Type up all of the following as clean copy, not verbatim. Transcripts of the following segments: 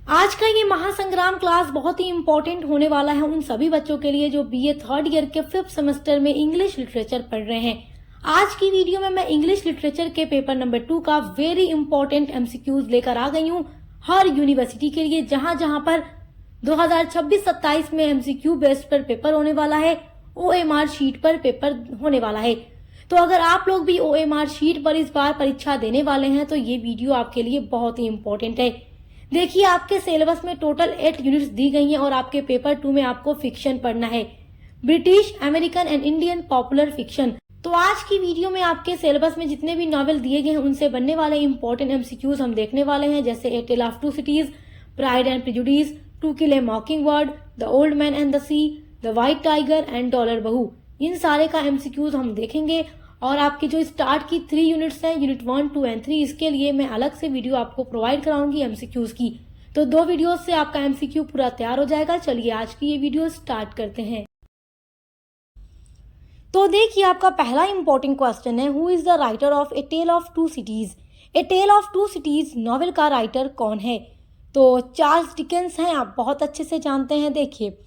आज का ये महासंग्राम क्लास बहुत ही इम्पोर्टेंट होने वाला है उन सभी बच्चों के लिए जो बीए थर्ड ईयर के 5th सेमेस्टर में इंग्लिश लिटरेचर पढ़ रहे हैं। आज की वीडियो में मैं इंग्लिश लिटरेचर के पेपर नंबर 2 का वेरी इंपॉर्टेंट एमसीक्यूज लेकर आ गई हूँ हर यूनिवर्सिटी के लिए, जहां जहां पर 2026-27 में एमसीक्यू बेस्ड पर पेपर होने वाला है, ओएमआर शीट पर पेपर होने वाला है। तो अगर आप लोग भी ओएमआर शीट पर इस बार परीक्षा देने वाले हैं तो ये वीडियो आपके लिए बहुत ही इम्पोर्टेंट है। देखिए, आपके सिलेबस में टोटल 8 यूनिट्स दी गई हैं और आपके पेपर 2 में आपको फिक्शन पढ़ना है, British, American and Indian popular fiction. तो आज की वीडियो में आपके सिलेबस में जितने भी नॉवेल दिए गए हैं उनसे बनने वाले इंपॉर्टेंट एमसीक्यूज हम देखने वाले हैं, जैसे a tale of two cities, pride and prejudice, to kill a mockingbird, the old man and the sea, the white tiger and dollar Bahu. इन सारे का एमसीक्यूज हम देखेंगे और आपकी जो स्टार्ट की 3 यूनिट्स हैं, यूनिट 1, 2 एंड 3, इसके लिए मैं अलग से वीडियो आपको प्रोवाइड कराऊंगी एमसीक्यूज की। तो 2 वीडियोस से आपका एमसीक्यू पूरा तैयार हो जाएगा। चलिए आज की ये वीडियो स्टार्ट करते हैं। तो देखिए, आपका पहला इंपॉर्टेंट क्वेश्चन है, who is the writer of a tale of two cities. A tale of two cities novel का राइटर कौन है? तो चार्ल्स डिकेंस हैं, आप बहुत अच्छे से जानते हैं। देखिए,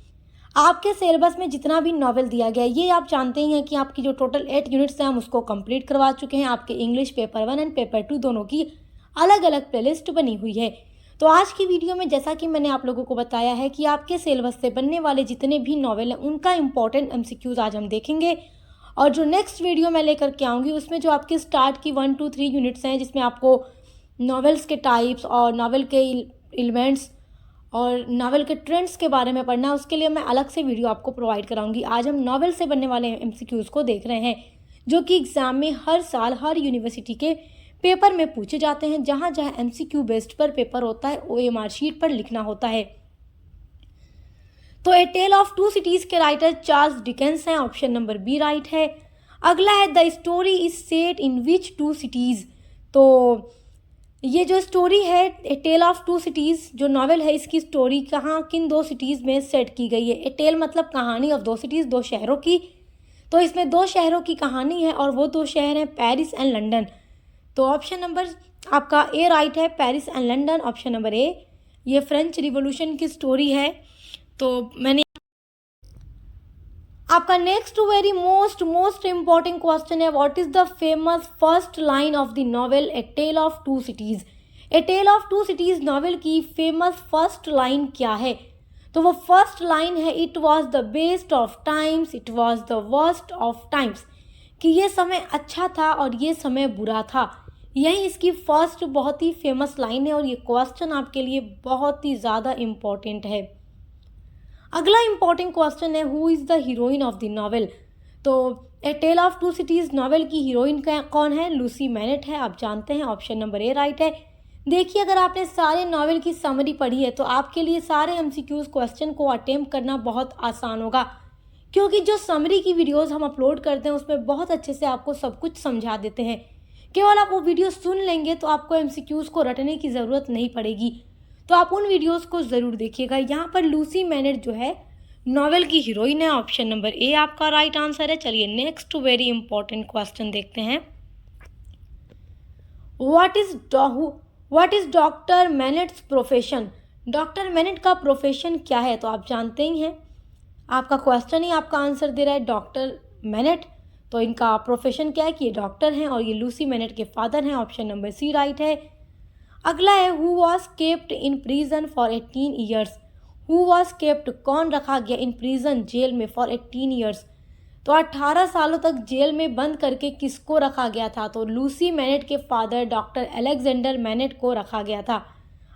आपके सिलेबस में जितना भी नॉवेल दिया गया है ये आप जानते ही हैं कि आपकी जो टोटल 8 यूनिट्स हैं हम उसको कंप्लीट करवा चुके हैं। आपके इंग्लिश पेपर 1 एंड पेपर 2 दोनों की अलग अलग प्लेलिस्ट बनी हुई है। तो आज की वीडियो में जैसा कि मैंने आप लोगों को बताया है कि आपके सिलेबस से बनने वाले जितने भी नॉवेल हैं उनका इंपॉर्टेंट एमसीक्यूज आज हम देखेंगे। और जो नेक्स्ट वीडियो मैं लेकर के आऊँगी उसमें जो आपकी स्टार्ट की 1, 2, 3 यूनिट्स हैं, जिसमें आपको नॉवेल्स के टाइप्स और नॉवेल के एलिमेंट्स और नावल के ट्रेंड्स के बारे में पढ़ना है, उसके लिए मैं अलग से वीडियो आपको प्रोवाइड कराऊंगी। आज हम नॉवेल से बनने वाले एमसीक्यूज को देख रहे हैं जो कि एग्जाम में हर साल हर यूनिवर्सिटी के पेपर में पूछे जाते हैं। जहां जहां एमसीक्यू बेस्ड पर पेपर होता है ओएमआर शीट पर लिखना होता है। तो a tale of two cities के राइटर चार्ल्स डिकेंस हैं, ऑप्शन नंबर बी राइट है। अगला है, the story is set in which two cities. तो ये जो स्टोरी है a tale of two cities जो नॉवेल है, इसकी स्टोरी कहाँ किन 2 सिटीज़ में सेट की गई है। ए टेल मतलब कहानी ऑफ 2 सिटीज़, 2 शहरों की। तो इसमें 2 शहरों की कहानी है और वो 2 शहर हैं पेरिस एंड लंदन। तो ऑप्शन नंबर आपका ए राइट है, Paris and London, option number A. ये फ्रेंच रिवॉल्यूशन की स्टोरी है। तो मैंने आपका next very most important question है, what is the famous first line of the novel a tale of two cities. A tale of two cities novel की famous first line क्या है? तो वो फर्स्ट लाइन है, it was the best of times, it was the worst of times, कि ये समय अच्छा था और ये समय बुरा था। यही इसकी फर्स्ट बहुत ही फेमस लाइन है और ये क्वेश्चन आपके लिए बहुत ही ज़्यादा इम्पॉर्टेंट है। अगला इंपॉर्टेंट क्वेश्चन है, who is the heroine of the novel. तो a tale of two cities novel की हीरोइन कौन है? लूसी मैनेट है, आप जानते हैं, ऑप्शन नंबर ए राइट है। देखिए, अगर आपने सारे नॉवेल की समरी पढ़ी है तो आपके लिए सारे एमसीक्यूज क्वेश्चन को अटेम्प्ट करना बहुत आसान होगा, क्योंकि जो समरी की वीडियोज़ हम अपलोड करते हैं उसमें बहुत अच्छे से आपको सब कुछ समझा देते हैं। केवल आप वो वीडियो सुन लेंगे तो आपको एमसीक्यूज को रटने की ज़रूरत नहीं पड़ेगी। तो आप उन वीडियोस को ज़रूर देखिएगा। यहाँ पर लूसी मैनेट जो है नॉवेल की हीरोइन है, ऑप्शन नंबर ए आपका राइट आंसर है। चलिए नेक्स्ट वेरी इंपॉर्टेंट क्वेश्चन देखते हैं, what is doctor Manette's profession. Doctor Manette का प्रोफेशन क्या है? तो आप जानते ही हैं, आपका क्वेश्चन ही आपका आंसर दे रहा है, डॉक्टर मैनेट। तो इनका प्रोफेशन क्या है कि ये डॉक्टर हैं और ये लूसी मैनेट के फादर हैं, ऑप्शन नंबर सी राइट है। अगला है, who was kept in prison for 18 years. Who was kept, कौन रखा गया इन प्रिजन, जेल में, फॉर 18 ईयर्स। तो 18 सालों तक जेल में बंद करके किसको रखा गया था? तो लूसी मैनेट के फादर डॉक्टर अलेक्जेंडर मैनेट को रखा गया था।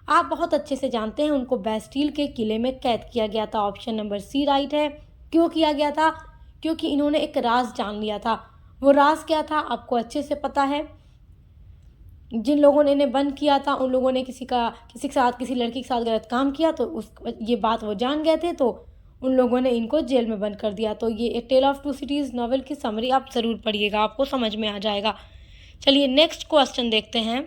आप बहुत अच्छे से जानते हैं, उनको बैस्टील के किले में कैद किया गया था, ऑप्शन नंबर सी राइट है। क्यों किया गया था? क्योंकि इन्होंने एक राज जान लिया था। वो राज क्या था आपको अच्छे से पता है। जिन लोगों ने इन्हें बंद किया था उन लोगों ने किसी लड़की के साथ गलत काम किया, तो ये बात वो जान गए थे, तो उन लोगों ने इनको जेल में बंद कर दिया। तो ये a tale of two cities novel की समरी आप ज़रूर पढ़िएगा, आपको समझ में आ जाएगा। चलिए नेक्स्ट क्वेश्चन देखते हैं,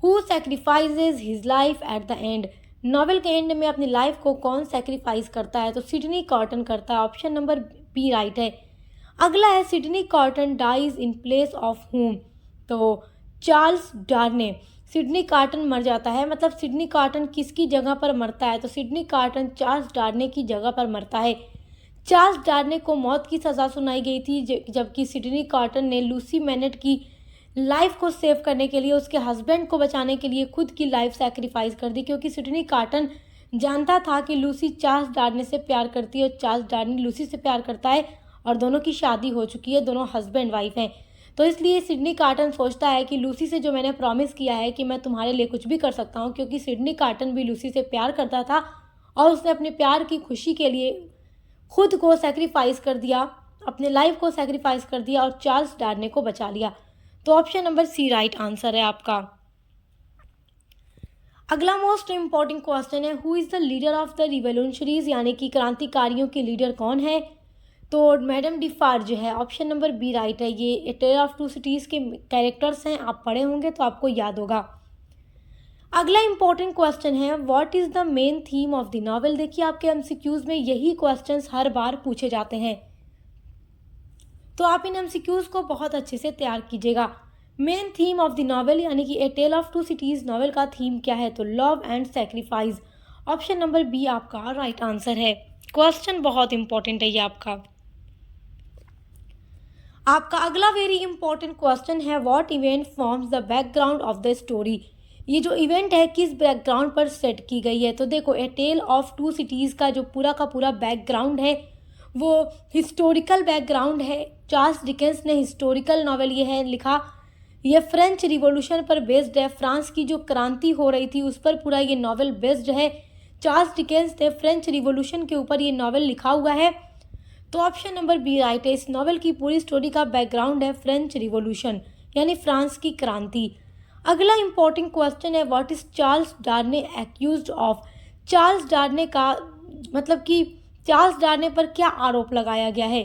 who sacrifices his life at the and. Novel के एंड में अपनी लाइफ को कौन सैक्रिफाइस करता है? तो सिडनी कॉटन करता है, ऑप्शन नंबर बी राइट है। अगला है, Sydney Carton dies in place of whom. तो चार्ल्स डार्ने, सिडनी कार्टन मर जाता है। मतलब सिडनी कार्टन किसकी जगह पर मरता है? तो सिडनी कार्टन चार्ल्स डार्ने की जगह पर मरता है। चार्ल्स डार्ने को मौत की सज़ा सुनाई गई थी, जबकि सिडनी कार्टन ने लूसी मैनेट की लाइफ को सेव करने के लिए, उसके हस्बैंड को बचाने के लिए खुद की लाइफ सैक्रिफाइस कर दी, क्योंकि सिडनी कार्टन जानता था कि लूसी चार्ल्स डार्ने से प्यार करती है और चार्ल्स डार्ने लूसी से प्यार करता है और दोनों की शादी हो चुकी है, दोनों हस्बैंड वाइफ हैं। तो इसलिए सिडनी कार्टन सोचता है कि लूसी से जो मैंने प्रॉमिस किया है कि मैं तुम्हारे लिए कुछ भी कर सकता हूँ, क्योंकि सिडनी कार्टन भी लूसी से प्यार करता था और उसने अपने प्यार की खुशी के लिए खुद को सैक्रिफाइस कर दिया, अपने लाइफ को सैक्रिफाइस कर दिया और चार्ल्स डार्ने को बचा लिया। तो option number C right answer है आपका। अगला मोस्ट इंपॉर्टेंट क्वेश्चन है, who is the leader of the revolutionaries, यानी कि क्रांतिकारियों के लीडर कौन है? तो मैडम डिफार्ज है। ऑप्शन नंबर बी राइट है। ये a tale of two cities के कैरेक्टर्स हैं, आप पढ़े होंगे तो आपको याद होगा। अगला इंपॉर्टेंट क्वेश्चन है, what is the main theme of the novel. देखिए आपके एमसीक्यूज में यही क्वेश्चंस हर बार पूछे जाते हैं, तो आप इन एमसीक्यूज को बहुत अच्छे से तैयार कीजिएगा। Main theme of the novel यानी कि a tale of two cities novel का थीम क्या है? तो love and sacrifice. Option number B आपका राइट आंसर है। क्वेश्चन बहुत इंपॉर्टेंट है ये आपका। अगला वेरी इंपॉर्टेंट क्वेश्चन है, what event forms the background of the story. ये जो इवेंट है किस बैकग्राउंड पर सेट की गई है? तो देखो ए टेल ऑफ टू सिटीज़ का जो पूरा का पूरा बैकग्राउंड है वो हिस्टोरिकल बैकग्राउंड है। चार्ल्स डिकेंस ने हिस्टोरिकल नॉवेल ये है लिखा, ये फ्रेंच रिवॉल्यूशन पर बेस्ड है। फ्रांस की जो क्रांति हो रही थी उस पर पूरा ये नॉवेल बेस्ड है। चार्ल्स डिकेंस ने फ्रेंच रिवॉल्यूशन के ऊपर ये नॉवेल लिखा हुआ है। तो ऑप्शन नंबर बी राइट है। इस नॉवेल की पूरी स्टोरी का बैकग्राउंड है फ्रेंच रिवॉल्यूशन यानी फ्रांस की क्रांति। अगला इंपॉर्टेंट क्वेश्चन है, what is Charles Darnay accused of. Charles Darnay का मतलब कि चार्ल्स डार्ने पर क्या आरोप लगाया गया है?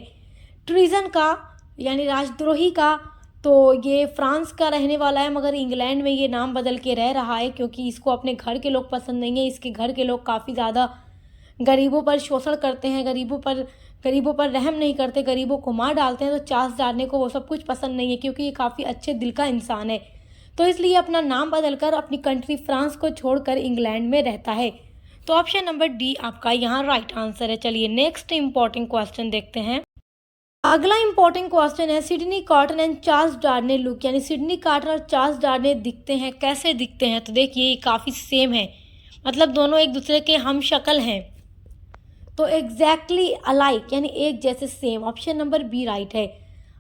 ट्रीजन का यानी राजद्रोही का। तो ये फ्रांस का रहने वाला है मगर इंग्लैंड में ये नाम बदल के रह रहा है, क्योंकि इसको अपने घर के लोग पसंद नहीं है। इसके घर के लोग काफ़ी ज़्यादा गरीबों पर शोषण करते हैं, गरीबों पर रहम नहीं करते, गरीबों को मार डालते हैं। तो चार्ल्स डार्ने को वो सब कुछ पसंद नहीं है, क्योंकि ये काफ़ी अच्छे दिल का इंसान है। तो इसलिए अपना नाम बदलकर अपनी कंट्री फ्रांस को छोड़कर इंग्लैंड में रहता है। तो ऑप्शन नंबर डी आपका यहाँ राइट आंसर है। चलिए नेक्स्ट इंपॉर्टेंट क्वेश्चन देखते हैं। अगला इंपॉर्टेंट क्वेश्चन है, Sydney Carton and Charles Darnay look, यानी सिडनी कार्टन और चार्ल्स डार्ने दिखते हैं, कैसे दिखते हैं? तो देखिए ये काफ़ी सेम है, मतलब दोनों एक दूसरे के हम शक्ल हैं। तो एग्जैक्टली अलाइक यानी एक जैसे same. Option number B right है।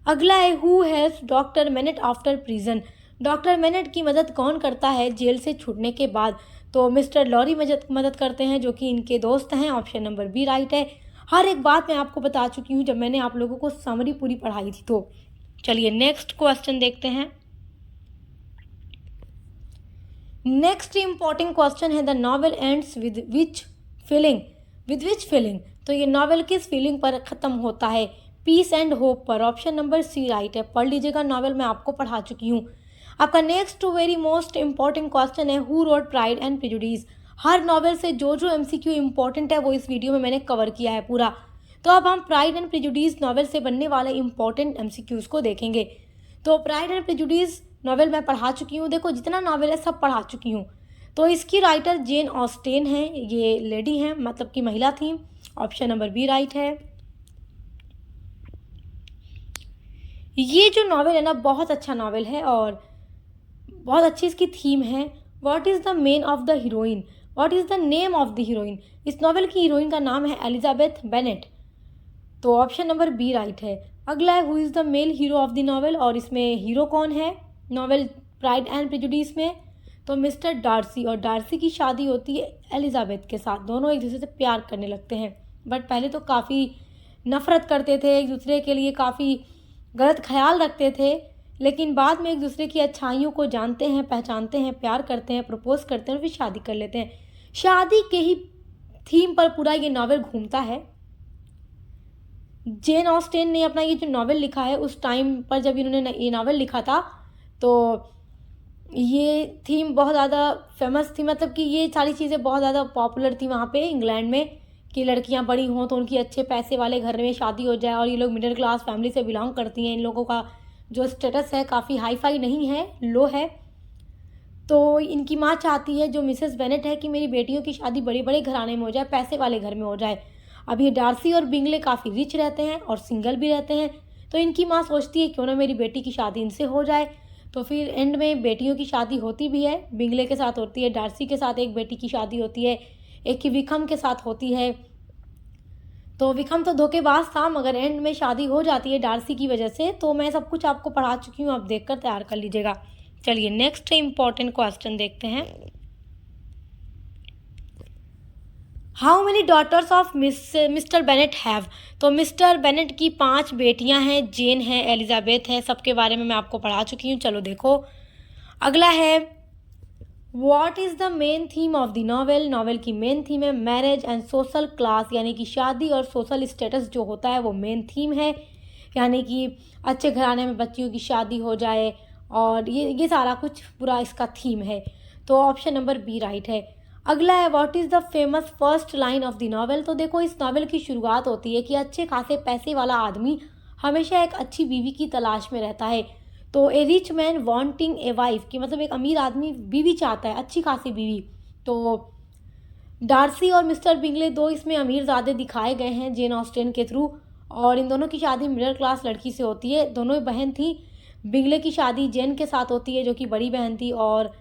अगला है, who helps doctor Manette after prison. Doctor Manette की मदद कौन करता है जेल से छूटने के बाद? तो मिस्टर लॉरी मदद करते हैं, जो कि इनके दोस्त हैं। ऑप्शन नंबर बी राइट है। हर एक बात मैं आपको बता चुकी हूँ जब मैंने आप लोगों को समरी पूरी पढ़ाई थी। तो चलिए नेक्स्ट क्वेश्चन देखते हैं। नेक्स्ट इंपॉर्टेंट क्वेश्चन है, the novel ends with which feeling. With which feeling, तो ये नॉवेल किस फीलिंग पर ख़त्म होता है? पीस एंड होप पर। ऑप्शन नंबर सी राइट है। पढ़ लीजिएगा, नॉवेल मैं आपको पढ़ा चुकी हूँ। आपका next very most important question है, who wrote pride and prejudice. हर नॉवेल से जो एमसीक्यू इंपॉर्टेंट है वो इस वीडियो में मैंने कवर किया है पूरा। तो अब हम प्राइड एंड प्रेजुडिस नॉवेल से बनने वाले इंपॉर्टेंट एमसीक्यूज को देखेंगे। तो प्राइड एंड प्रेजुडिस नॉवेल मैं पढ़ा चुकी हूँ, देखो जितना नॉवेल है सब पढ़ा चुकी हूँ। तो इसकी राइटर जेन ऑस्टेन है, ये लेडी हैं, मतलब कि महिला थी। ऑप्शन नंबर बी राइट है। ये जो नॉवेल है ना बहुत अच्छा नॉवेल है और बहुत अच्छी इसकी थीम है। What is the main of the heroine, what is the name of the heroine. इस नॉवेल की हीरोइन का नाम है एलिजाबेथ बेनेट। तो ऑप्शन नंबर बी राइट है। अगला है, who is the male hero of the novel, और इसमें हीरो कौन है नॉवेल प्राइड एंड प्रेजुडिस में? तो मिस्टर डार्सी, और डार्सी की शादी होती है एलिजाबेथ के साथ। दोनों एक दूसरे से प्यार करने लगते हैं, बट पहले तो काफ़ी नफरत करते थे, एक दूसरे के लिए काफ़ी गलत ख्याल रखते थे, लेकिन बाद में एक दूसरे की अच्छाइयों को जानते हैं, पहचानते हैं, प्यार करते हैं, प्रपोज करते हैं और फिर शादी कर लेते हैं। शादी के ही थीम पर पूरा ये नॉवेल घूमता है। जेन ऑस्टेन ने अपना ये जो नॉवेल लिखा है उस टाइम पर जब इन्होंने ये नॉवेल लिखा था तो ये थीम बहुत ज़्यादा फेमस थी, मतलब कि ये सारी चीज़ें बहुत ज़्यादा पॉपुलर थी वहाँ पे इंग्लैंड में, कि लड़कियाँ बड़ी हों तो उनकी अच्छे पैसे वाले घर में शादी हो जाए। और ये लोग मिडिल क्लास फैमिली से बिलोंग करती हैं, इन लोगों का जो स्टेटस है काफ़ी हाई फाई नहीं है, लो है। तो इनकी माँ चाहती है, जो मिसेस बेनेट है, कि मेरी बेटियों की शादी बड़े बड़े घराने में हो जाए, पैसे वाले घर में हो जाए। अब ये डार्सी और बिंगले काफ़ी रिच रहते हैं और सिंगल भी रहते हैं, तो इनकी माँ सोचती है क्यों ना मेरी बेटी की शादी इनसे हो जाए। तो फिर एंड में बेटियों की शादी होती भी है, बिंगले के साथ होती है, डार्सी के साथ एक बेटी की शादी होती है, एक की विक्रम के साथ होती है। तो विक्रम तो धोखेबाज था, मगर एंड में शादी हो जाती है डार्सी की वजह से। तो मैं सब कुछ आपको पढ़ा चुकी हूँ, आप देखकर तैयार कर लीजिएगा। चलिए नेक्स्ट इंपॉर्टेंट क्वेश्चन देखते हैं। How many daughters of Mr Bennet have? तो मिस्टर बेनेट की 5 बेटियां हैं, जेन है, एलिजाबेथ है, सबके बारे में मैं आपको पढ़ा चुकी हूँ। चलो देखो, अगला है what is the main theme of the novel? Novel की मेन थीम है मैरिज एंड सोशल क्लास, यानी कि शादी और सोशल स्टेटस जो होता है वो मेन थीम है, यानी कि अच्छे घराने में बच्चियों की शादी हो जाए, और ये सारा कुछ पूरा इसका थीम है। तो ऑप्शन नंबर बी राइट है। अगला है what is the famous first line of the novel? तो देखो, इस नॉवेल की शुरुआत होती है कि अच्छे खासे पैसे वाला आदमी हमेशा एक अच्छी बीवी की तलाश में रहता है। तो a rich man wanting a wife, कि मतलब एक अमीर आदमी बीवी चाहता है, अच्छी खासी बीवी। तो डार्सी और मिस्टर बिंगले दो इसमें अमीर ज़्यादा दिखाए गए हैं जेन ऑस्टेन के थ्रू, और इन दोनों की शादी मिडिल क्लास लड़की से होती है। दोनों ही बहन थी। बिंगले की शादी जेन के साथ होती है, जो कि बड़ी बहन थी, और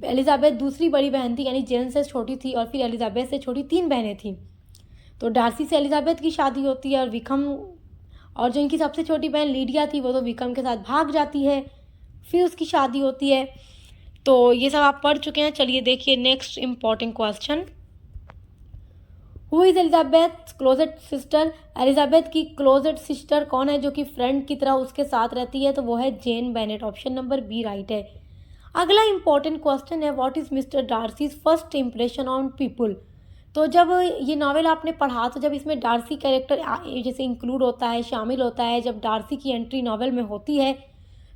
एलिजाबेथ दूसरी बड़ी बहन थी, यानी जेन से छोटी थी, और फिर एलिजाबेथ से छोटी 3 बहनें थीं। तो डार्सी से एलिजाबेथ की शादी होती है, और विक्रम, और जो इनकी सबसे छोटी बहन लीडिया थी, वो तो विक्रम के साथ भाग जाती है, फिर उसकी शादी होती है। तो ये सब आप पढ़ चुके हैं। चलिए देखिए next important question. Who is Elizabeth closet sister? Elizabeth की क्लोजेट सिस्टर कौन है, जो कि फ्रेंड की तरह उसके साथ रहती है? तो वो है Jane Bennet. Option number B right है। अगला इम्पॉर्टेंट क्वेश्चन है what is Mr Darcy's first impression on people? तो जब ये नॉवेल आपने पढ़ा, तो जब इसमें डार्सी कैरेक्टर जैसे इंक्लूड होता है, शामिल होता है, जब डार्सी की एंट्री नॉवेल में होती है,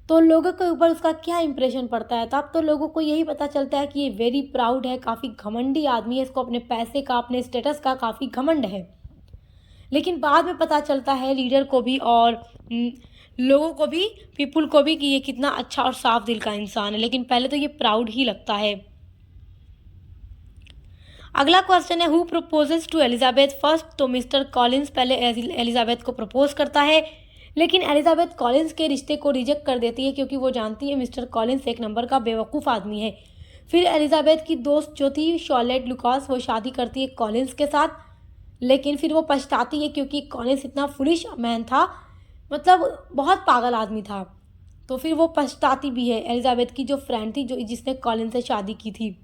तो लोगों के ऊपर उसका क्या इंप्रेशन पड़ता है? तब तो लोगों को यही पता चलता है कि ये वेरी प्राउड है, काफ़ी घमंडी आदमी है, इसको अपने पैसे का, अपने स्टेटस का काफ़ी घमंड है। लेकिन बाद में पता चलता है रीडर को भी और लोगों को भी, पीपल को भी, कि ये कितना अच्छा और साफ दिल का इंसान है। लेकिन पहले तो ये प्राउड ही लगता है। अगला क्वेश्चन है who proposes to Elizabeth first? तो मिस्टर कॉलिंस पहले एलिजाबेथ को प्रपोज करता है, लेकिन एलिजाबेथ कॉलिंस के रिश्ते को रिजेक्ट कर देती है, क्योंकि वो जानती है मिस्टर कॉलिंस एक नंबर का बेवकूफ़ आदमी है। फिर एलिजाबेथ की दोस्त जो थी शॉर्लेट लुकास, वो शादी करती है कॉलिंस के साथ, लेकिन फिर वो पछताती है, क्योंकि कॉलिंस इतना फुलिश मैन था, मतलब बहुत पागल आदमी था। तो फिर वो पछताती भी है, एलिजाबेथ की जो फ्रेंड थी, जो जिसने कॉलिंस से शादी की थी।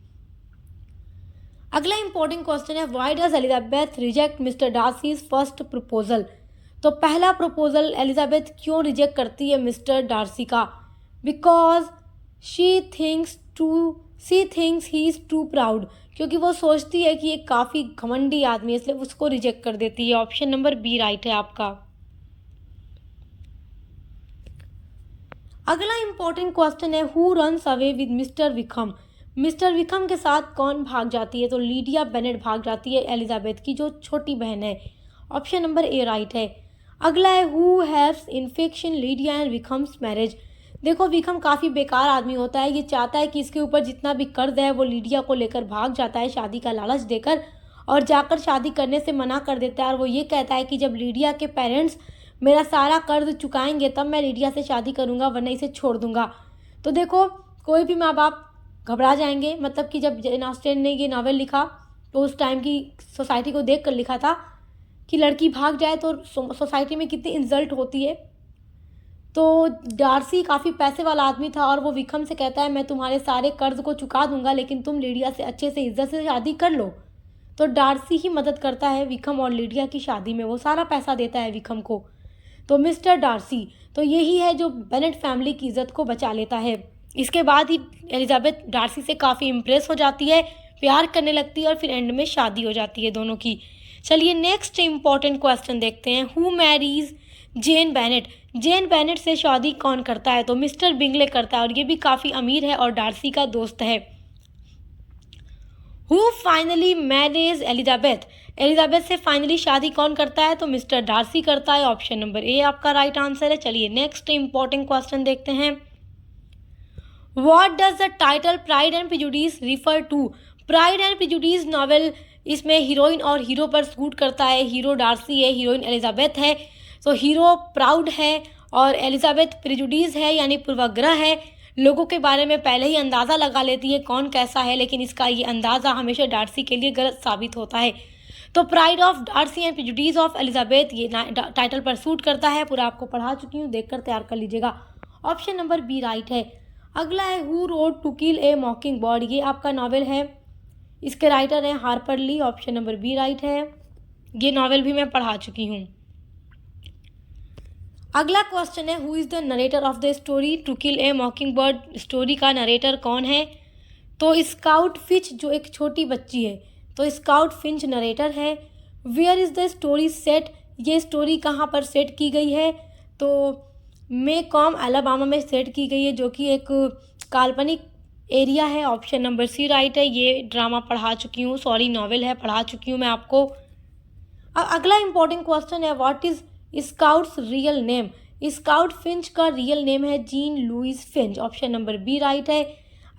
अगला इंपॉर्टेंट क्वेश्चन है why does Elizabeth reject Mr Darcy's first proposal? तो पहला प्रपोजल एलिजाबेथ क्यों रिजेक्ट करती है मिस्टर डार्सी का? Because she thinks he is too proud, क्योंकि वो सोचती है कि ये काफ़ी घमंडी आदमी है, इसलिए उसको रिजेक्ट कर देती है। ऑप्शन नंबर बी राइट है आपका। अगला इंपॉर्टेंट क्वेश्चन है who runs away with mister Vikram? Mister Vikram के साथ कौन भाग जाती है? तो लीडिया बेनेट भाग जाती है, एलिजाबेथ की जो छोटी बहन है। ऑप्शन नंबर ए राइट है। अगला है who haves infection Lydia and Vikram's marriage? देखो, विक्रम काफ़ी बेकार आदमी होता है, ये चाहता है कि इसके ऊपर जितना भी कर्ज है वो लीडिया को लेकर भाग जाता है शादी का लालच देकर, और जाकर शादी करने से मना कर देता है, और वो ये कहता है कि जब लीडिया के पेरेंट्स मेरा सारा कर्ज चुकाएंगे तब मैं लीडिया से शादी करूंगा, वरना इसे छोड़ दूंगा। तो देखो, कोई भी माँ बाप घबरा जाएंगे, मतलब कि जब जेन ऑस्टेन ने ये नावल लिखा तो उस टाइम की सोसाइटी को देख कर लिखा था कि लड़की भाग जाए तो सोसाइटी में कितनी इंसल्ट होती है। तो डार्सी काफ़ी पैसे वाला आदमी था, और वो विक्रम से कहता है मैं तुम्हारे सारे कर्ज को चुका दूंगा, लेकिन तुम लीडिया से अच्छे से इज्जत से शादी कर लो। तो डार्सी ही मदद करता है विक्रम और लीडिया की शादी में, वो सारा पैसा देता है विक्रम को। तो मिस्टर डार्सी तो यही है जो बेनेट फैमिली की इज्जत को बचा लेता है। इसके बाद ही एलिजाबेथ डार्सी से काफ़ी इम्प्रेस हो जाती है, प्यार करने लगती है, और फिर एंड में शादी हो जाती है दोनों की। चलिए नेक्स्ट इम्पॉर्टेंट क्वेश्चन देखते हैं who marries Jane Bennet? Jane Bennet से शादी कौन करता है? तो मिस्टर बिंगले करता है, और ये भी काफ़ी अमीर है और डार्सी का दोस्त है। Who finally marriage Elizabeth? Elizabeth से फाइनली शादी कौन करता है? तो मिस्टर डार्सी करता है। ऑप्शन नंबर ए आपका राइट आंसर है। चलिए नेक्स्ट इम्पॉर्टेंट क्वेश्चन देखते हैं what does the title Pride and Prejudice refer to? Pride and Prejudice novel, इसमें हीरोइन और हीरो पर शूट करता है। हीरो डार्सी है, हीरोइन एलिजाबेथ है। तो हीरो प्राउड है और एलिजाबेथ प्रेजुडिस है, यानी पूर्वाग्रह है। लोगों के बारे में पहले ही अंदाज़ा लगा लेती है कौन कैसा है, लेकिन इसका ये अंदाज़ा हमेशा डार्सी के लिए गलत साबित होता है। तो pride of Darcy and prejudice of Elizabeth ये टाइटल पर शूट करता है। पूरा आपको पढ़ा चुकी हूँ, देखकर तैयार कर लीजिएगा। ऑप्शन नंबर बी राइट है। अगला है who wrote To kill a Mockingbird, ये आपका नॉवेल है। इसके राइटर हैं Harper Lee. Option number B right है। ये नॉवेल भी मैं पढ़ा चुकी हूँ। अगला क्वेश्चन है who is the narrator of the story To kill a Mockingbird, story का नरेटर कौन है? तो स्काउट फिंच, जो एक छोटी बच्ची है, तो स्काउट फिंच नरेटर है। Where is the story set, ये स्टोरी कहाँ पर सेट की गई है? तो मेकॉम अलाबामा में सेट की गई है, जो कि एक काल्पनिक एरिया है। ऑप्शन नंबर सी राइट है। ये ड्रामा पढ़ा चुकी हूँ, सॉरी नॉवेल है, पढ़ा चुकी हूँ मैं आपको। अगला इंपॉर्टेंट क्वेश्चन है what is Scout's real name? Scout Finch का रियल नेम है Jean Louise Finch. Option number B right है।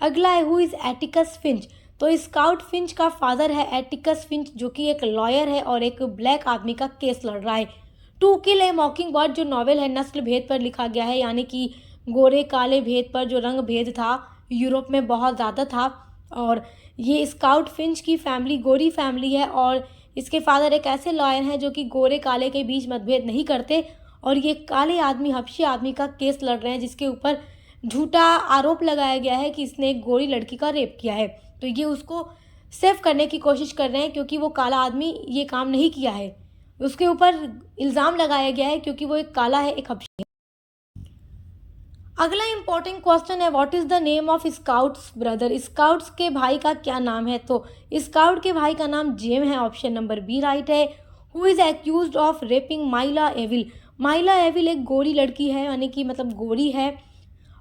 अगला है हु इज एटिकस फिंच? तो स्काउट फिंच का फादर है एटिकस फिंच, जो कि एक लॉयर है और एक ब्लैक आदमी का केस लड़ रहा है। To kill a Mockingbird जो नॉवेल है नस्ल भेद पर लिखा गया है, यानी कि गोरे काले भेद पर, जो रंग भेद था यूरोप में बहुत ज़्यादा था। और ये स्काउट फिंच की फैमिली गोरी फैमिली है और इसके फादर एक ऐसे लॉयर हैं जो कि गोरे काले के बीच मतभेद नहीं करते। और ये काले आदमी हबशी आदमी का केस लड़ रहे हैं, जिसके ऊपर झूठा आरोप लगाया गया है कि इसने एक गोरी लड़की का रेप किया है। तो ये उसको सेफ करने की कोशिश कर रहे हैं, क्योंकि वो काला आदमी ये काम नहीं किया है। उसके ऊपर इल्ज़ाम लगाया गया है क्योंकि वो एक काला है, एक हबशी है। अगला इंपॉर्टेंट क्वेश्चन है what is the name of scouts brother? Scouts के भाई का क्या नाम है? तो स्काउट के भाई का नाम जेम है। ऑप्शन नंबर बी राइट है। Who is accused of rapping माइला एविल? माइला एविल एक गोरी लड़की है, यानी कि मतलब गोरी है,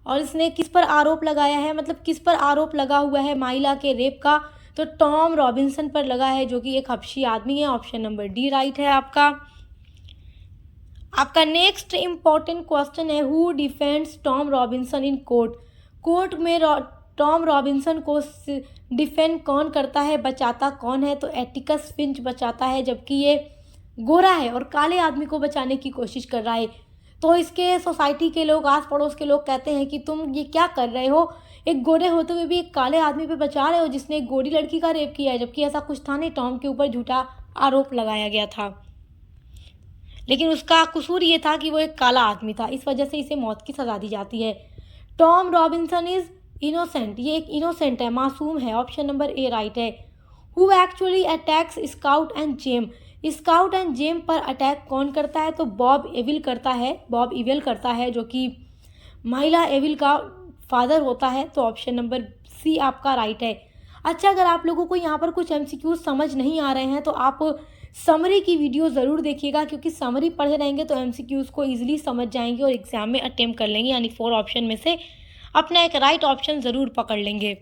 और इसने किस पर आरोप लगाया है, मतलब किस पर आरोप लगा हुआ है माइला के रेप का? तो टॉम रॉबिन्सन पर लगा है, जो कि एक हबशी आदमी है। ऑप्शन नंबर डी राइट है आपका नेक्स्ट इंपॉर्टेंट क्वेश्चन है who defends Tom Robinson in court? Court में टॉम रॉबिन्सन को डिफेंड कौन करता है, बचाता कौन है? तो एटिकस फिंच बचाता है, जबकि ये गोरा है और काले आदमी को बचाने की कोशिश कर रहा है। तो इसके सोसाइटी के लोग, आस पड़ोस के लोग कहते हैं कि तुम ये क्या कर रहे हो, एक गोरे होते हुए भी एक काले आदमी पे बचा रहे हो जिसने एक गोरी लड़की का रेप किया है, जबकि ऐसा कुछ था नहीं। टॉम के ऊपर झूठा आरोप लगाया गया था, लेकिन उसका कसूर ये था कि वो एक काला आदमी था, इस वजह से इसे मौत की सज़ा दी जाती है। टॉम रॉबिन्सन इज इनोसेंट, ये एक इनोसेंट है, मासूम है। ऑप्शन नंबर ए राइट है। Who actually attacks Scout and Jem? Scout and Jem पर अटैक कौन करता है? तो बॉब एविल करता है, बॉब इवेल करता है, जो कि माइला एविल का फादर होता है। तो ऑप्शन नंबर सी आपका राइट है। अच्छा, अगर आप लोगों को यहाँ पर कुछ एमसीक्यूज समझ नहीं आ रहे हैं तो आप समरी की वीडियो ज़रूर देखिएगा, क्योंकि समरी पढ़े रहेंगे तो एमसीक्यूज को इजीली समझ जाएंगे और एग्जाम में अटेम्प्ट कर लेंगे, यानी 4 ऑप्शन में से अपना एक राइट ऑप्शन ज़रूर पकड़ लेंगे।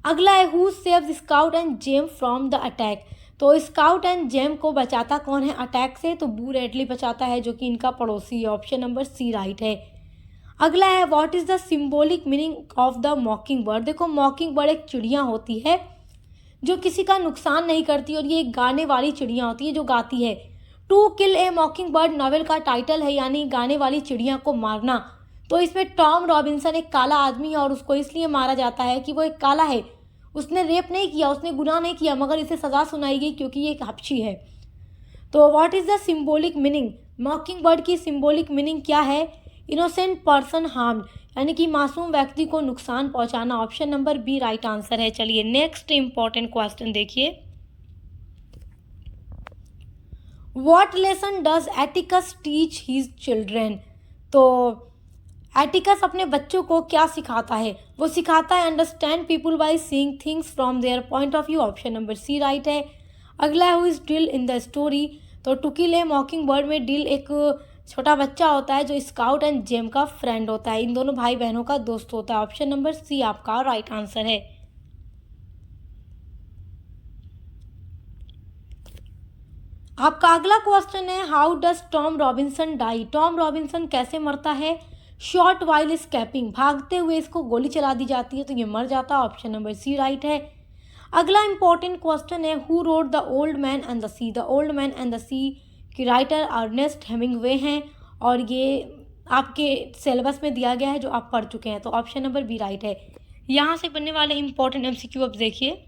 अगला है who saves Scout and Jem from the attack? तो स्काउट एंड जेम को बचाता कौन है अटैक से? तो बू रेडली बचाता है, जो कि इनका पड़ोसी है। ऑप्शन नंबर सी राइट है। अगला है what is the symbolic meaning of the मॉकिंग bird? देखो, मॉकिंग बर्ड एक चिड़िया होती है जो किसी का नुकसान नहीं करती, और ये एक गाने वाली चिड़िया होती है जो गाती है। To kill a Mockingbird novel का टाइटल है, यानी गाने वाली चिड़िया को मारना। तो इसमें टॉम रॉबिन्सन एक काला आदमी है और उसको इसलिए मारा जाता है कि वो एक काला है, उसने रेप नहीं किया, उसने गुनाह नहीं किया, मगर इसे सज़ा सुनाई गई क्योंकि ये एक हबशी है। तो what is the symbolic meaning? मॉकिंग bird की सिम्बॉलिक मीनिंग क्या है? इनोसेंट पर्सन हार्म्ड, यानी कि मासूम व्यक्ति को नुकसान पहुंचाना। Option number B right answer है। चलिए नेक्स्ट इंपॉर्टेंट क्वेश्चन देखिए। What lesson does Atticus teach his children? तो एटिकस अपने बच्चों को क्या सिखाता है? वो सिखाता है understand people by seeing things from their point of view. Option number C right है। अगला है who is Dill in the story? तो to kill a mockingbird में डिल एक छोटा बच्चा होता है जो स्काउट एंड जेम का फ्रेंड होता है, इन दोनों भाई बहनों का दोस्त होता है। ऑप्शन नंबर सी आपका राइट आंसर है। आपका अगला क्वेश्चन है how does Tom Robinson die? Tom Robinson कैसे मरता है? शॉट वाइल स्कैपिंग, भागते हुए इसको गोली चला दी जाती है तो ये मर जाता है। ऑप्शन नंबर सी राइट है। अगला इंपॉर्टेंट क्वेश्चन है, who wrote the old man and the sea. The old man and the sea की राइटर अर्नेस्ट हेमिंग्वे हैं और ये आपके सिलेबस में दिया गया है जो आप पढ़ चुके हैं, तो ऑप्शन नंबर बी राइट है। यहाँ से बनने वाले इंपॉर्टेंट एमसीक्यू अब देखिए।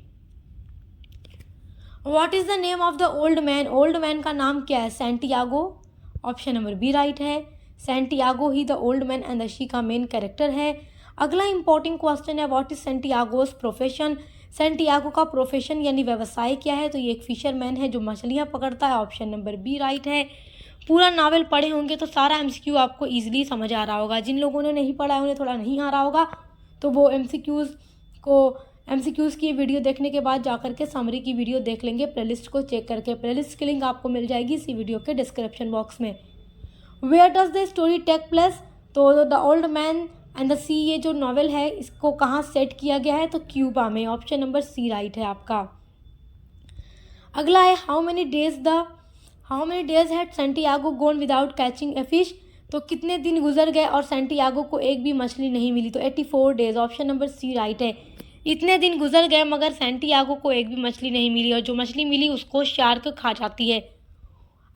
What is the name of the old man. Old man का नाम क्या है? Santiago. Option number B right है। सैंटियागो ही the old man and the sea का मेन कैरेक्टर है। अगला इंपॉर्टेंट क्वेश्चन है, what is Santiago's profession. Santiago का प्रोफेशन यानी व्यवसाय क्या है? तो ये एक फिशरमैन है जो मछलियाँ पकड़ता है। ऑप्शन नंबर बी राइट है। पूरा नावल पढ़े होंगे तो सारा एमसीक्यू आपको ईजिली समझ आ रहा होगा। जिन लोगों ने नहीं पढ़ा है उन्हें थोड़ा नहीं आ रहा होगा तो वो एमसीक्यूज़ की वीडियो देखने के बाद जाकर के समरी की वीडियो देख लेंगे, प्लेलिस्ट को चेक करके। प्लेलिस्ट की लिंक आपको मिल जाएगी इसी वीडियो के डिस्क्रिप्शन बॉक्स में। Where does the story take place. तो the old man and the sea, ये जो नॉवेल है इसको कहाँ सेट किया गया है? तो क्यूबा में। ऑप्शन नंबर सी राइट है आपका। अगला है, how many days had Santiago gone without catching a fish. तो कितने दिन गुजर गए और सैंटियागो को एक भी मछली नहीं मिली? तो 84 days. Option number C right है। इतने दिन गुजर गए मगर सैंटियागो को एक भी मछली नहीं मिली और जो मछली मिली उसको शार्क खा जाती है।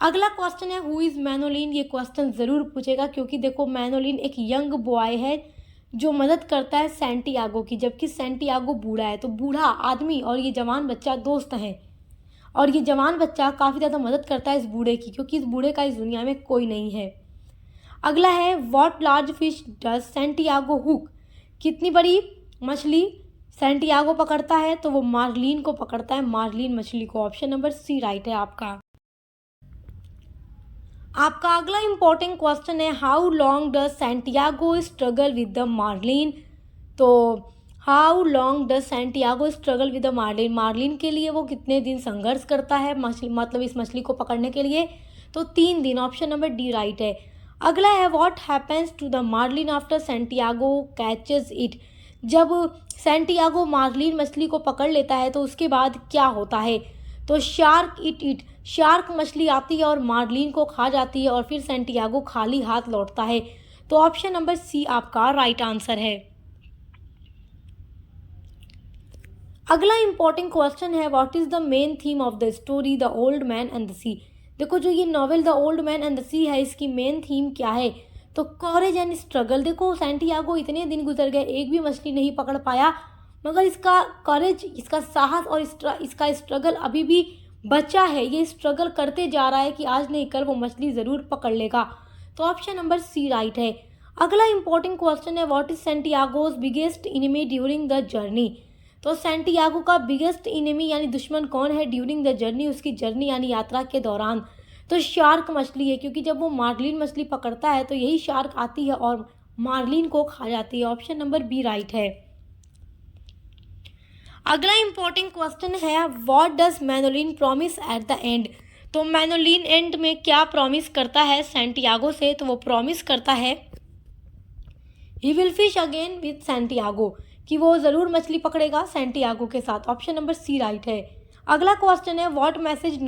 अगला क्वेश्चन है, हु इज़ मैनोलिन। ये क्वेश्चन ज़रूर पूछेगा क्योंकि देखो मैनोलिन एक यंग बॉय है जो मदद करता है सैंटियागो की, जबकि सैंटियागो बूढ़ा है। तो बूढ़ा आदमी और ये जवान बच्चा दोस्त हैं और ये जवान बच्चा काफ़ी ज़्यादा मदद करता है इस बूढ़े की, क्योंकि इस बूढ़े का इस दुनिया में कोई नहीं है। अगला है, what large fish does Santiago hook. कितनी बड़ी मछली सैंटियागो पकड़ता है? तो वो मार्लिन को पकड़ता है, मार्लिन मछली को। ऑप्शन नंबर सी राइट है आपका। अगला इंपॉर्टेंट क्वेश्चन है, how long does Santiago struggle with the marlin. तो how long does Santiago struggle with the marlin. Marlin के लिए वो कितने दिन संघर्ष करता है मतलब इस मछली को पकड़ने के लिए? तो 3 दिन। ऑप्शन नंबर डी राइट है। अगला है, what happens to the marlin after Santiago catches it. जब सैंटियागो मार्लिन मछली को पकड़ लेता है तो उसके बाद क्या होता है? तो शार्क इट, शार्क मछली आती है और मार्लिन को खा जाती है और फिर सैंटियागो खाली हाथ लौटता है। तो ऑप्शन नंबर सी आपका राइट आंसर है। अगला इंपॉर्टेंट क्वेश्चन है, what is the main theme of the story the old man and the sea. देखो जो ये novel the old man and the sea है इसकी मेन थीम क्या है? तो कॉरेज एंड स्ट्रगल। देखो सैंटियागो इतने दिन गुजर गए, एक भी मछली नहीं पकड़ पाया, मगर इसका कॉरेज, इसका साहस और इसका स्ट्रगल अभी भी बचा है। ये स्ट्रगल करते जा रहा है कि आज नहीं कल वो मछली ज़रूर पकड़ लेगा। तो ऑप्शन नंबर सी राइट है। अगला इंपॉर्टेंट क्वेश्चन है, what is Santiago's biggest enemy during the journey. तो सैंटियागो का बिगेस्ट इनिमी यानी दुश्मन कौन है ड्यूरिंग द जर्नी, उसकी जर्नी यानी यात्रा के दौरान? तो शार्क मछली है, क्योंकि जब वो मार्लिन मछली पकड़ता है तो यही शार्क आती है और मार्लिन को खा जाती है। ऑप्शन नंबर बी राइट है। अगला इंपॉर्टेंट क्वेश्चन है, what does Manolin promise at the end. तो मैनोलिन एंड में क्या प्रॉमिस करता है सैंटियागो से? तो वो प्रॉमिस करता है he will fish again with Santiago, कि वो ज़रूर मछली पकड़ेगा सैंटियागो के साथ। ऑप्शन नंबर सी राइट है। अगला क्वेश्चन है, what message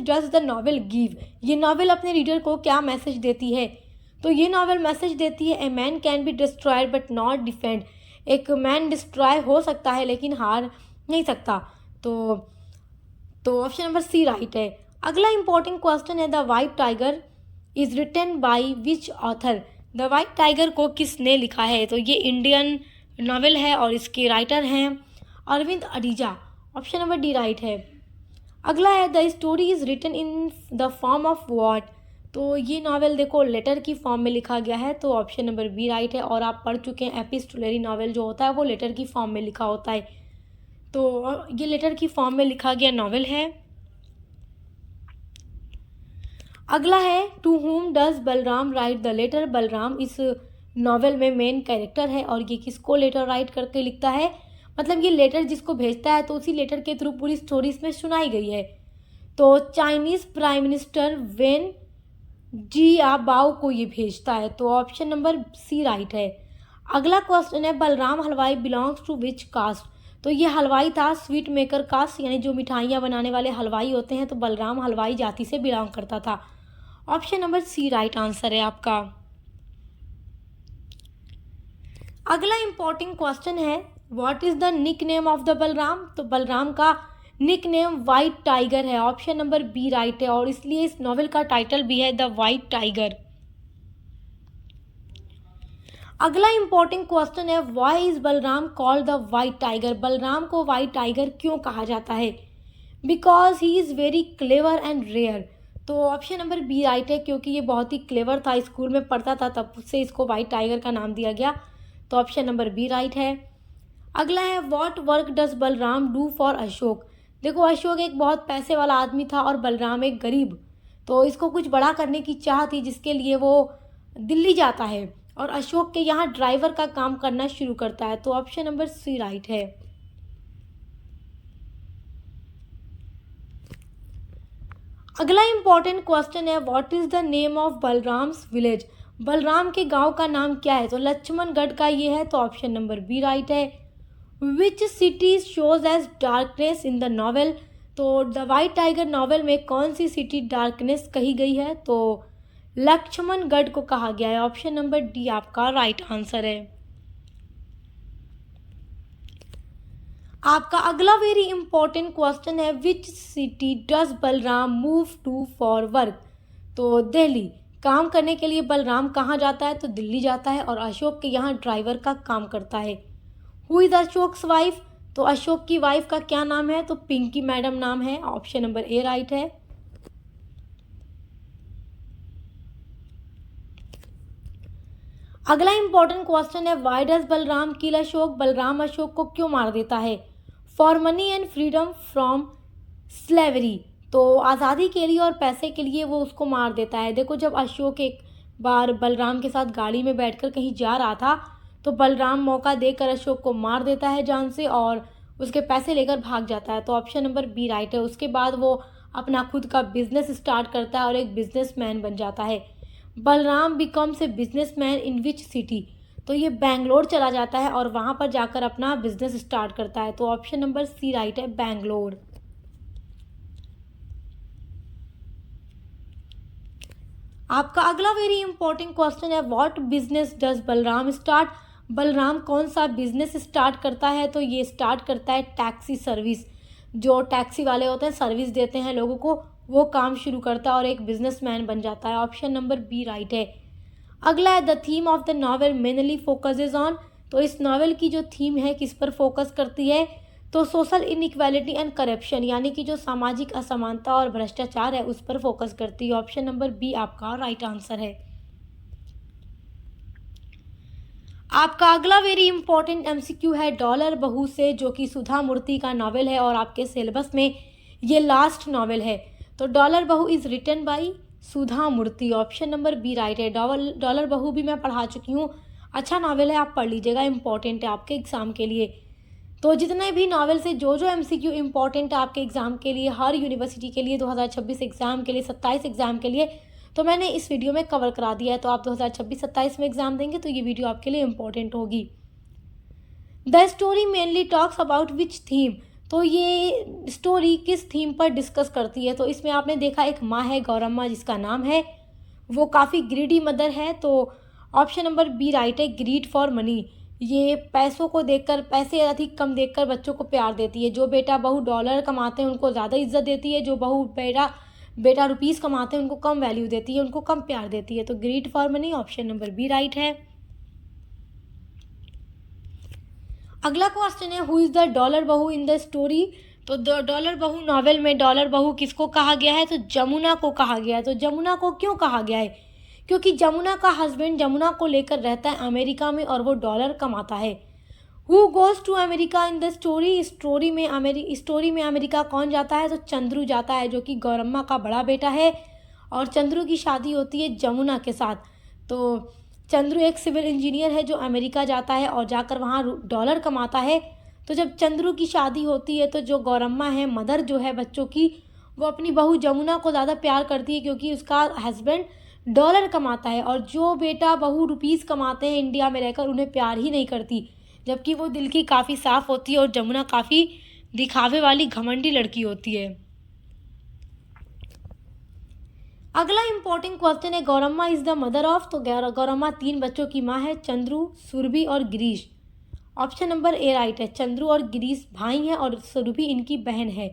does the novel give. ये नॉवेल अपने रीडर को क्या मैसेज देती है? तो ये नॉवेल मैसेज देती है, a man can be destroyed but not defend. एक मैन डिस्ट्रॉय हो सकता है लेकिन हार नहीं सकता। तो ऑप्शन नंबर सी राइट है। अगला इंपॉर्टेंट क्वेश्चन है, The White Tiger is written by which author. The White Tiger को किसने लिखा है? तो ये इंडियन नॉवेल है और इसके राइटर हैं Aravind Adiga. Option number D right है। अगला है, the story is written in the form of what. तो ये नॉवेल देखो लेटर की फॉर्म में लिखा गया है। तो ऑप्शन नंबर बी राइट है। और आप पढ़ चुके हैं एपिस्टोलरी नॉवेल जो होता है वो लेटर की फॉर्म में लिखा होता है, तो ये लेटर की फॉर्म में लिखा गया नॉवेल है। अगला है, to whom does Balram write the letter. Balram इस नॉवेल में मेन कैरेक्टर है और ये किसको लेटर राइट करके लिखता है? मतलब ये लेटर जिसको भेजता है तो उसी लेटर के थ्रू पूरी स्टोरी इसमें सुनाई गई है। तो Chinese prime minister Wen Jiabao को ये भेजता है। तो ऑप्शन नंबर सी राइट है। अगला क्वेश्चन है, बलराम हलवाई बिलोंग्स टू विच कास्ट। तो ये हलवाई था स्वीट मेकर कास्ट, यानी जो मिठाइयाँ बनाने वाले हलवाई होते हैं। तो बलराम हलवाई जाति से बिलोंग करता था। Option number C right answer है आपका। अगला इंपॉर्टेंट क्वेश्चन है, what is the nickname of the Balram. तो बलराम का निक नेम वाइट टाइगर है। ऑप्शन नंबर बी राइट है, और इसलिए इस नॉवेल का टाइटल भी है द वाइट टाइगर। अगला इंपॉर्टेंट क्वेश्चन है, why is Balram called The White Tiger. Balram को वाइट टाइगर क्यों कहा जाता है। Because he is very clever and rare. तो ऑप्शन नंबर बी राइट है, क्योंकि ये बहुत ही क्लेवर था, स्कूल में पढ़ता था, तब से इसको वाइट टाइगर का नाम दिया गया। तो ऑप्शन नंबर बी राइट है। अगला है, what work does Balram do for Ashok. देखो, अशोक एक बहुत पैसे वाला आदमी था और बलराम एक गरीब, तो इसको कुछ बड़ा करने की चाह थी, जिसके लिए वो दिल्ली जाता है और अशोक के यहाँ ड्राइवर का काम करना शुरू करता है। तो ऑप्शन नंबर सी राइट है। अगला इंपॉर्टेंट क्वेश्चन है, what is the name of Balram's village. Balram के गांव का नाम क्या है। तो लक्ष्मणगढ़ का ये है। तो ऑप्शन नंबर बी राइट है। Which city shows as darkness in the novel. तो द वाइट टाइगर नॉवेल में कौन सी सिटी डार्कनेस कही गई है। तो लक्ष्मणगढ़ को कहा गया है। ऑप्शन नंबर डी आपका राइट आंसर है। आपका अगला वेरी इंपॉर्टेंट क्वेश्चन है, which city does Balram move to for work. तो दिल्ली। काम करने के लिए बलराम कहाँ जाता है। तो दिल्ली जाता है और अशोक के यहाँ ड्राइवर का काम करता है। Who is Ashok's wife. तो अशोक की वाइफ का क्या नाम है। तो पिंकी मैडम नाम है। ऑप्शन नंबर ए राइट है। अगला इंपॉर्टेंट क्वेश्चन है, व्हाई डज बलराम किल अशोक। बलराम अशोक को क्यों मार देता है। For money and freedom from slavery. तो आज़ादी के लिए और पैसे के लिए वो उसको मार देता है। देखो, जब अशोक एक बार बलराम के साथ गाड़ी में बैठकर कहीं जा रहा था, तो बलराम मौका देकर अशोक को मार देता है जान से और उसके पैसे लेकर भाग जाता है। तो ऑप्शन नंबर बी राइट है। उसके बाद वो अपना खुद का बिजनेस स्टार्ट करता है और एक बिजनेसमैन बन जाता है। Balram becomes a businessman in which city. तो ये बेंगलोर चला जाता है और वहाँ पर जाकर अपना बिजनेस स्टार्ट करता है। तो ऑप्शन नंबर सी राइट है, बेंगलोर। आपका अगला वेरी इंपॉर्टेंट क्वेश्चन है, what business does Balram start. Balram कौन सा बिजनेस स्टार्ट करता है। तो ये स्टार्ट करता है टैक्सी सर्विस। जो टैक्सी वाले होते हैं, सर्विस देते हैं लोगों को, वो काम शुरू करता है और एक बिजनेसमैन बन जाता है। ऑप्शन नंबर बी राइट है। अगला है, the theme of the novel mainly focuses on. तो इस नॉवेल की जो थीम है किस पर फोकस करती है। तो सोशल इनइक्वालिटी एंड करप्शन, यानी कि जो सामाजिक असमानता और भ्रष्टाचार है उस पर फोकस करती है। ऑप्शन नंबर बी आपका राइट आंसर है। आपका अगला वेरी इंपॉर्टेंट एमसीक्यू है, डॉलर बहू से, जो कि सुधा मूर्ति का नॉवेल है और आपके सिलेबस में ये लास्ट नॉवेल है। तो Dollar Bahu is written by Sudha Murthy. Option number B right है। डॉलर बहू भी मैं पढ़ा चुकी हूँ, अच्छा नॉवेल है, आप पढ़ लीजिएगा, इंपॉर्टेंट है आपके एग्जाम के लिए। तो जितने भी नॉवेल से जो एमसीक्यू इंपॉर्टेंट है आपके एग्जाम के लिए, हर यूनिवर्सिटी के लिए, 2026 एग्जाम के लिए, 27 एग्जाम के लिए, तो मैंने इस वीडियो में कवर करा दिया है। तो आप 2026-27 में एग्जाम देंगे तो ये वीडियो आपके लिए इंपॉर्टेंट होगी। The story mainly talks about which theme. तो ये स्टोरी किस थीम पर डिस्कस करती है। तो इसमें आपने देखा, एक माँ है गौरम्मा जिसका नाम है, वो काफ़ी ग्रीडी मदर है। तो ऑप्शन नंबर बी राइट है, ग्रीड फॉर मनी। ये पैसों को देखकर, पैसे अधिक कम देखकर बच्चों को प्यार देती है। जो बेटा बहू डॉलर कमाते हैं उनको ज़्यादा इज्जत देती है, जो बहू बेटा रुपीस कमाते हैं उनको कम वैल्यू देती है, उनको कम प्यार देती है। तो greed for money, option number B right है। अगला क्वेश्चन है, who is the Dollar Bahu in the story. तो डॉलर बहू नॉवेल में डॉलर बहू किसको कहा गया है। तो जमुना को कहा गया है। तो जमुना को क्यों कहा गया है, क्योंकि जमुना का हस्बैंड जमुना को लेकर रहता है अमेरिका में और वो डॉलर कमाता है। Who goes to America in the story. Story में अमेरिका कौन जाता है। तो चंद्रू जाता है, जो कि गौरम्मा का बड़ा बेटा है, और चंद्रू की शादी होती है जमुना के साथ। तो चंद्रू एक सिविल इंजीनियर है जो अमेरिका जाता है और जाकर वहाँ डॉलर कमाता है। तो जब चंद्रू की शादी होती है तो जो गौरम्मा है, मदर जो है बच्चों की, वो अपनी बहू जमुना को ज़्यादा प्यार करती है क्योंकि उसका हस्बैंड डॉलर कमाता है, और जो बेटा बहू रुपीस कमाते हैं इंडिया में रहकर उन्हें प्यार ही नहीं करती, जबकि वो दिल की काफ़ी साफ़ होती है और जमुना काफ़ी दिखावे वाली घमंडी लड़की होती है। अगला इंपॉर्टेंट क्वेश्चन है, Gauramma is the mother of. तो गौरम्मा 3 बच्चों की माँ है, चंद्रू, सुरभि और Girish. Option number A right है। चंद्रू और गिरीश भाई हैं और सुरभि इनकी बहन है।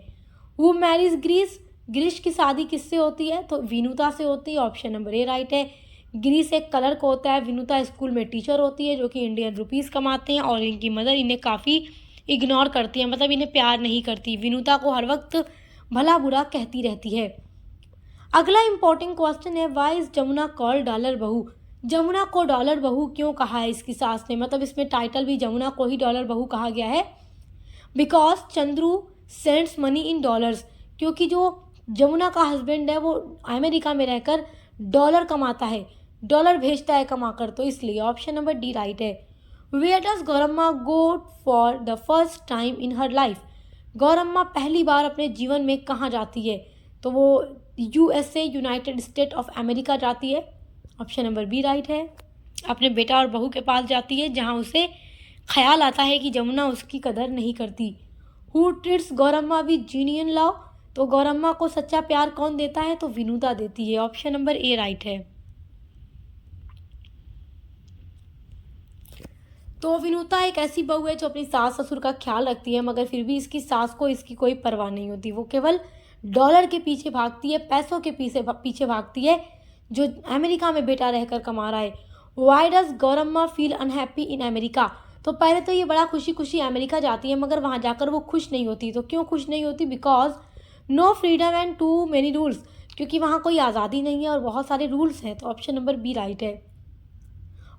हु मैरिज गिरीश, गिरीश की शादी किससे होती है? तो विनुता से होती है। ऑप्शन नंबर ए राइट है। गिरीश एक क्लर्क होता है, विनुता स्कूल में टीचर होती है जो कि इंडियन रुपीज़ कमाते हैं, और इनकी मदर इन्हें काफ़ी इग्नोर करती है, मतलब इन्हें प्यार नहीं करती, विनुता को हर वक्त भला बुरा कहती रहती है। अगला इंपॉर्टेंट क्वेश्चन है, why is Jamuna called Dollar Bahu. Jamuna को डॉलर बहू क्यों कहा है इसकी सास ने? मतलब इसमें टाइटल भी जमुना को ही डॉलर बहू कहा गया है। Because Chandru sends money in dollars, क्योंकि जो जमुना का हस्बैंड है वो अमेरिका में रहकर डॉलर कमाता है, डॉलर भेजता है कमाकर, तो इसलिए ऑप्शन नंबर डी राइट है। Where does Gauramma go for the first time in her life. Gauramma पहली बार अपने जीवन में कहाँ जाती है? तो वो USA, United state of America जाती है। ऑप्शन नंबर बी राइट है। अपने बेटा और बहू के पास जाती है जहां उसे ख्याल आता है कि जमुना उसकी कदर नहीं करती। Who treats Gauramma with genuine love. तो गौरम्मा को सच्चा प्यार कौन देता है? तो विनुता देती है। ऑप्शन नंबर ए राइट है। तो विनुता एक ऐसी बहू है जो अपनी सास ससुर का ख्याल रखती है, मगर फिर भी इसकी सास को इसकी कोई परवाह नहीं होती। वो केवल डॉलर के पीछे भागती है, पैसों के पीछे भागती है जो अमेरिका में बेटा रहकर कमा रहा है। Why does Gauramma feel unhappy in America. तो पहले तो ये बड़ा खुशी खुशी अमेरिका जाती है, मगर वहाँ जाकर वो खुश नहीं होती। तो क्यों खुश नहीं होती? Because no freedom and too many rules, क्योंकि वहाँ कोई आज़ादी नहीं है और बहुत सारे रूल्स हैं। तो ऑप्शन नंबर बी राइट है।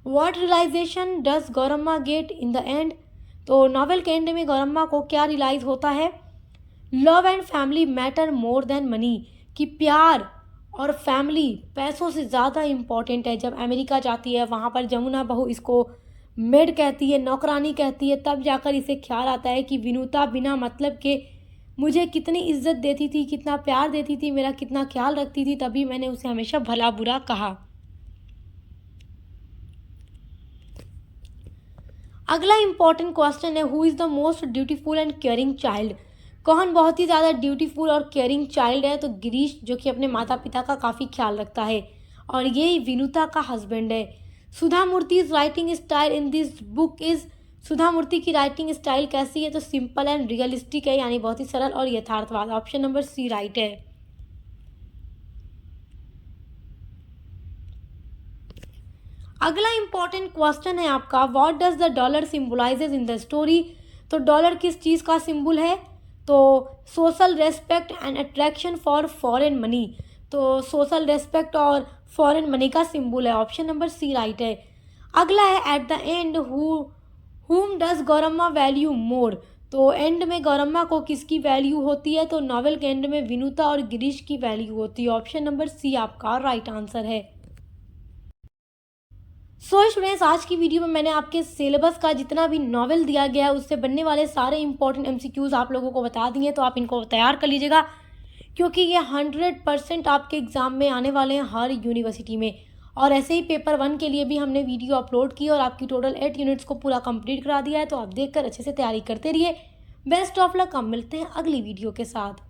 What realization does Gauramma get in the end. तो नॉवेल के एंड में गौरम्मा को क्या रियलाइज होता है? Love and family matter more than money, कि प्यार और फैमिली पैसों से ज़्यादा इम्पॉर्टेंट है। जब अमेरिका जाती है वहाँ पर जमुना बहू इसको मेड कहती है, नौकरानी कहती है, तब जाकर इसे ख्याल आता है कि विनुता बिना मतलब के मुझे कितनी इज्जत देती थी, कितना प्यार देती थी, मेरा कितना ख्याल रखती थी, तभी मैंने उसे हमेशा भला बुरा कहा। अगला इंपॉर्टेंट क्वेश्चन है, who is the most dutiful and caring child. कौन बहुत ही ज़्यादा ड्यूटीफुल और केयरिंग चाइल्ड है? तो गिरीश, जो कि अपने माता पिता का काफ़ी ख्याल रखता है, और ये विनुता का हस्बैंड है। Sudha Murthy's writing style in this book is. Sudha Murthy की राइटिंग स्टाइल कैसी है? तो सिंपल एंड रियलिस्टिक है, यानी बहुत ही सरल और यथार्थवाद। ऑप्शन नंबर सी राइट है। अगला इंपॉर्टेंट क्वेश्चन है आपका, what does the dollar symbolizes in the story. तो डॉलर किस चीज़ का सिंबल है? तो social respect and attraction for foreign money. तो सोशल रेस्पेक्ट और फॉरेन मनी का सिंबल है। ऑप्शन नंबर सी राइट है। अगला है, at the end whom does Gauramma value more. तो एंड में गौरम्मा को किसकी वैल्यू होती है? तो नॉवेल के एंड में विनुता और गिरीश की वैल्यू होती है। ऑप्शन नंबर सी आपका राइट आंसर है। सो स्टूडेंट्स, आज की वीडियो में मैंने आपके सिलेबस का जितना भी नॉवेल दिया गया है उससे बनने वाले सारे इंपॉर्टेंट एमसीक्यूज आप लोगों को बता दिए, तो आप इनको तैयार कर लीजिएगा, क्योंकि ये 100% आपके एग्ज़ाम में आने वाले हैं हर यूनिवर्सिटी में। और ऐसे ही पेपर 1 के लिए भी हमने वीडियो अपलोड की और आपकी टोटल 8 यूनिट्स को पूरा कंप्लीट करा दिया है, तो आप देखकर अच्छे से तैयारी करते रहिए। बेस्ट ऑफ लक, हम मिलते हैं अगली वीडियो के साथ।